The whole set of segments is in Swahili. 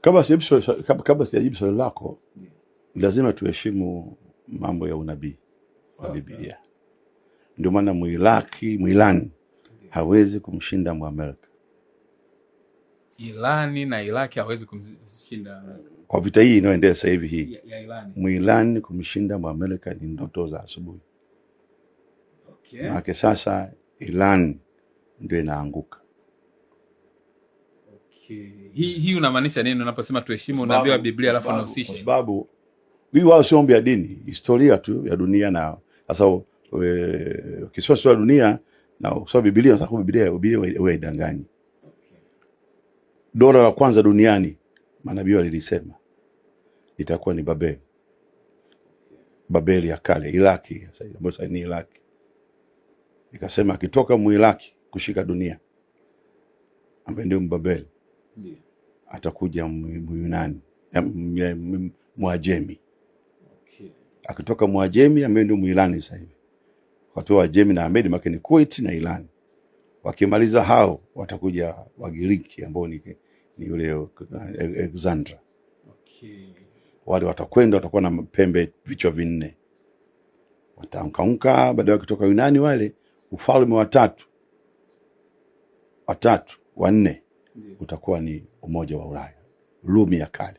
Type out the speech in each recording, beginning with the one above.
Kabla sijajibu swali lako, lazima tuheshimu mambo ya unabii wa Biblia. Ndio maana Mwirani hawezi kumshinda Muamerika. Irani na Iraki hawezi kumshinda kwa vita hii inayoendelea sasa hivi hii. Mwirani kumshinda Muamerika ni ndoto za asubuhi. Okay. Maana sasa Iran ndio inaanguka. Okay. Hii unamaanisha nini unaposema tuheshimu unabii wa Biblia alafu unahusisha? Kwa sababu hii wao sio mambo ya dini, historia tu ya dunia. Na sasa kiswahili ya dunia na kwa Biblia, sasa Biblia wewe idanganyi. Okay. Dola la kwanza duniani manabii walisema itakuwa ni Babeli. Babeli ya kale, Iraki, sasa ni Iraki. Nikasema akitoka Muiraki kushika dunia ambaye ndio Mbabeli, atakuja Myunani, Mwajemi. Okay. Akitoka Mwajemi ambaye ndio Muirani sasa hivi. Watu wa Ajemi na Amedi makeni Kuwait na Iran. Wakimaliza hao watakuja Wagiriki ambao ni yule Alexandra. Okay. Wale watakuwa na pembe vichwa vinne. Wataanguka baadaye kutoka Yunani wale ufalme watatu wanne utakuwa ni umoja wa Ulaya. Rumi ya kale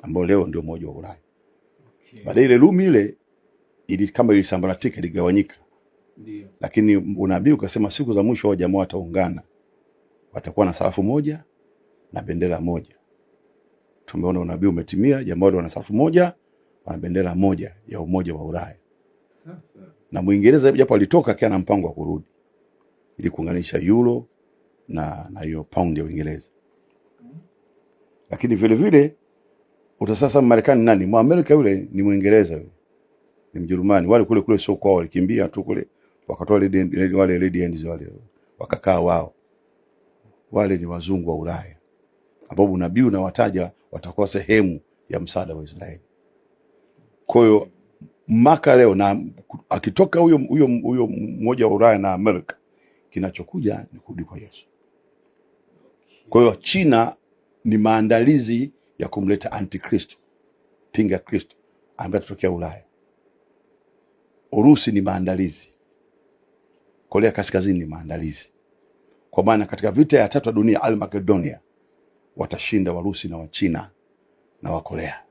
ambao leo ndio umoja wa Ulaya. Okay. Baadaye ile Rumi ile kama ilisambaratika, iligawanyika. Ndio. Lakini unabii ukasema siku za mwisho wa jamaa wataungana. Watakuwa na sarafu moja na bendera moja. Tumeona unabii umetimia, jamaa wana sarafu moja, wana bendera moja ya umoja wa Ulaya. Sasa. Na Muingereza japo alitoka akiwa na mpango wa kurudi ili kuunganisha euro na hiyo pound ya Uingereza. Lakini vile vile utasasa Marekani nani? Muamerika yule ni Muingereza yule. Ni Mjerumani. Wale kule sio kwao, walikimbia tu kule. Wakatoa wale Lady Hands wale. Wakakaa wao. Wale ni wazungu wa Ulaya. Ambapo nabii unawataja watakuwa sehemu ya msaada wa Israeli. Kwa hiyo maka leo na akitoka huyo mmoja wa Ulaya na Amerika, kinachokuja ni kurudi kwa Yesu. Kwa hiyo China ni maandalizi ya kumleta antikristo, pinga Kristo ambaye tutokea Ulaya. Urusi ni maandalizi. Korea Kaskazini ni maandalizi. Kwa maana katika vita ya tatu ya dunia Al-Makedonia watashinda Warusi na Wachina na Wakorea.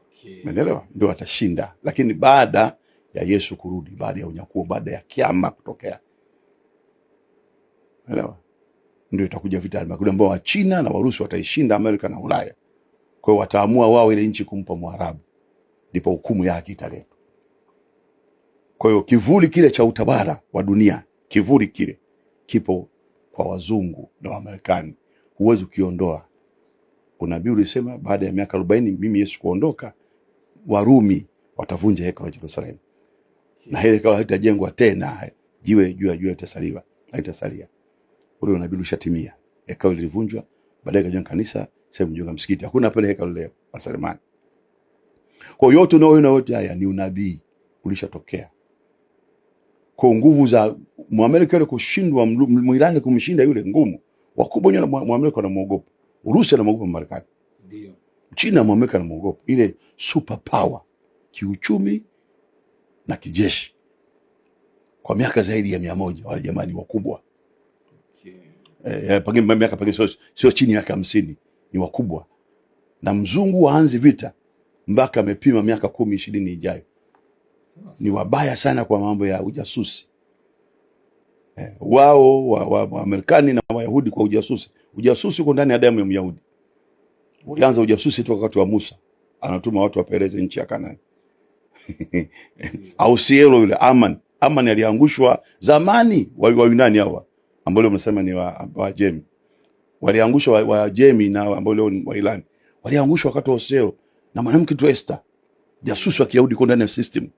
Okay. Umeelewa? Ndio watashinda. Lakini baada ya Yesu kurudi, baada ya unyakuo, baada ya kiama kutokea. Umeelewa? Ndio itakuja vita ya Al-Makedonia ambao Wachina na Warusi wataishinda Amerika na Ulaya. Kwa hiyo wataamua wao ile nchi kumpa Mwarabu. Ndipo hukumu yake italetwa. Kwa hiyo kivuli kile cha utawala wa dunia, kivuli kile kipo kwa wazungu na Wamarekani. Huwezi kiondoa. Unabii ulisema baada ya miaka 40 mimi Yesu kuondoka, Warumi watavunja hekalu la Yerusalemu. Na ile hekalu halitajengwa tena, jiwe juu ya jiwe litasaliwa, halitasalia. Ule unabii ulishatimia. Hekalu lilivunjwa, baadaye kajengwa kanisa, sasa mjenga msikiti. Hakuna pale hekalu leo, Wasalemani. Kwa hiyo yote unaoona yote haya ni unabii ulishatokea. Kwa nguvu za Muamerika ile kushindwa, Mwirani kumshinda yule ngumu. Wakubwa wenyewe Muamerika wanamuogopa. Urusi anamuogopa Marekani. Ndio. China Muamerika anamuogopa. Ile super power kiuchumi na kijeshi. Kwa miaka zaidi ya 100 wale jamani wakubwa. Okay. Pengine miaka sio chini ya 50 ni wakubwa. Na mzungu waanzi vita mpaka amepima miaka 10-20 ijayo. Ni wabaya sana kwa mambo ya ujasusi. Wao wa Amerikani na Wayahudi kwa ujasusi. Ujasusi uko ndani ya damu ya Myahudi. Ulianza ujasusi toka wakati wa Musa. Anatuma watu wapeleze nchi ya Kanaani. Au sielo yule Aman aliangushwa zamani wa Yunani hawa ambao leo mnasema ni Waajemi. Waliangushwa Waajemi na ambao leo ni wa Irani. Waliangushwa wakati wa Osero na mwanamke tu Esther. Jasusi wa Kiyahudi kwa ndani ya system.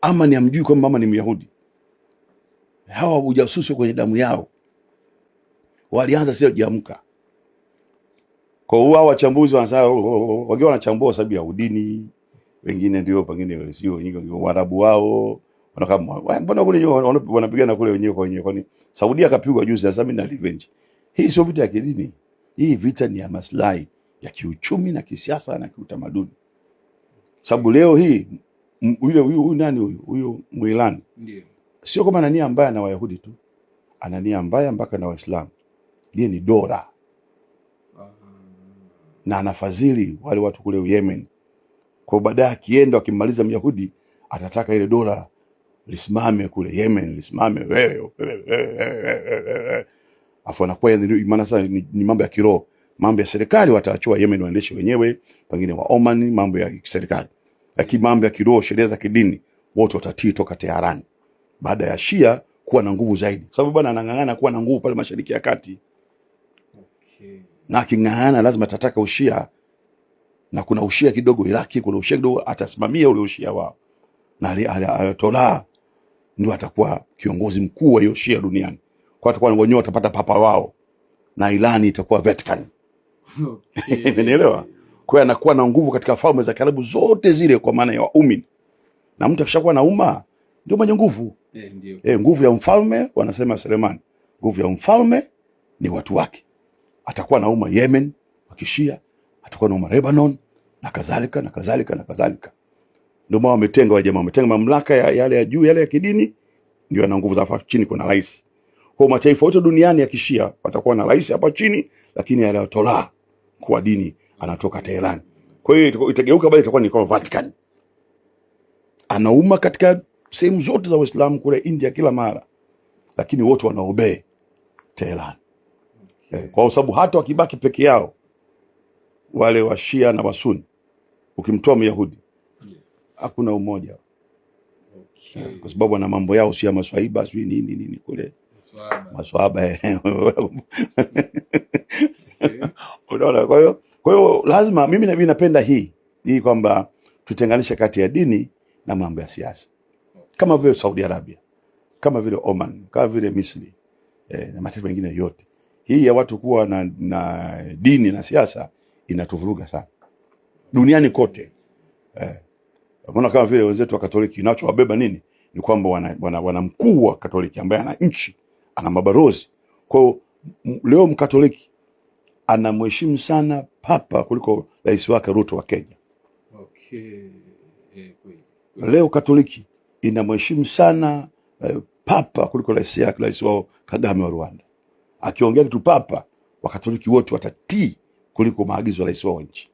Aman amjui kwamba mama ni Myahudi. Hawa ujasusi kwenye damu yao. Walianza sio jiamka. Kwa hiyo wachambuzi wakiwa wanachambua sababu ya udini, wengine ndio pengine sio wenyewe Waarabu wao, wanakama mbona kule wanapigana kule wenyewe kwa wenyewe, kwani Saudi akapigwa juzi sasa mimi na revenge. Hii sio vita ya kidini. Hii vita ni ya maslahi ya kiuchumi na kisiasa na kiutamaduni, sababu leo hii huyu nani huyu Muirani Ndio. sio kama ana nia mbaya na Wayahudi tu, ana nia mbaya mpaka na Waislamu. Yeye ni dola na anafadhili wale watu kule Yemen. Kwa baadaye akienda akimaliza Myahudi atataka ile dola lisimame kule Yemen, lisimame wewe. Afu anakuwa maana sasa ni mambo ya kiroho. Mambo ya serikali wataachua Yemen waendeshe wenyewe, pengine wa Oman, mambo ya serikali. Lakini mambo ya kiroho, sheria za kidini, wote watatii toka Teherani. Baada ya Shia kuwa na nguvu zaidi. Sababu bwana anang'ang'ana kuwa na nguvu pale Mashariki ya Kati. Okay. Na aking'ang'ana lazima atataka ushia, na kuna ushia kidogo Iraki, kuna ushia kidogo, atasimamia ule ushia wao. Na Ayatollah ndio atakuwa kiongozi mkuu wa hiyo Shia duniani. Kwa atakuwa wenyewe watapata papa wao, na Irani itakuwa Vatican. Okay. Umeelewa? Kwa anakuwa na nguvu katika falme za karibu zote zile, kwa maana ya waumini. Na mtu akishakuwa na umma ndio mwenye nguvu. Ndio. Nguvu ya mfalme wanasema Suleiman. Nguvu ya mfalme ni watu wake. Atakuwa na umma Yemen wa Kishia, atakuwa na umma Lebanon na kadhalika na kadhalika na kadhalika. Ndio maana wametenga wa jamaa, wametenga mamlaka yale ya juu, yale ya kidini ndio ana nguvu za hapa chini kuna rais. Kwa mataifa yote duniani ya Kishia watakuwa na rais hapa chini, lakini yale Ayatollah kwa dini anatoka Tehran. Kwa hiyo itageuka bali itakuwa ni kama Vatican. Anauma katika sehemu zote za Uislamu kule India kila mara, lakini wote wanaobey Tehran. Kwa sababu hata wakibaki peke yao wale wa Shia na Wasuni, ukimtoa Myahudi hakuna umoja. Kwa sababu wana mambo yao, si ya maswaiba, si nini kule maswahaba. Unaona? Kwa hiyo lazima mimi napenda hii kwamba tutenganishe kati ya dini na mambo ya siasa, kama vile Saudi Arabia, kama vile Oman, kama vile Misri, na mataifa mengine yote. Hii ya watu kuwa na dini na siasa inatuvuruga sana duniani kote. Unaona, kama vile wenzetu wa Katoliki inachowabeba nini ni kwamba wana mkuu wa Katoliki ambaye ana nchi, ana mabarozi. Kwa hiyo leo Mkatoliki anamheshimu sana Papa kuliko rais wake Ruto wa Kenya. Okay. Leo Katoliki inamheshimu sana Papa kuliko rais wao Kagame wa Rwanda. Akiongea kitu Papa, Wakatoliki wote watatii kuliko maagizo ya rais wao nchi.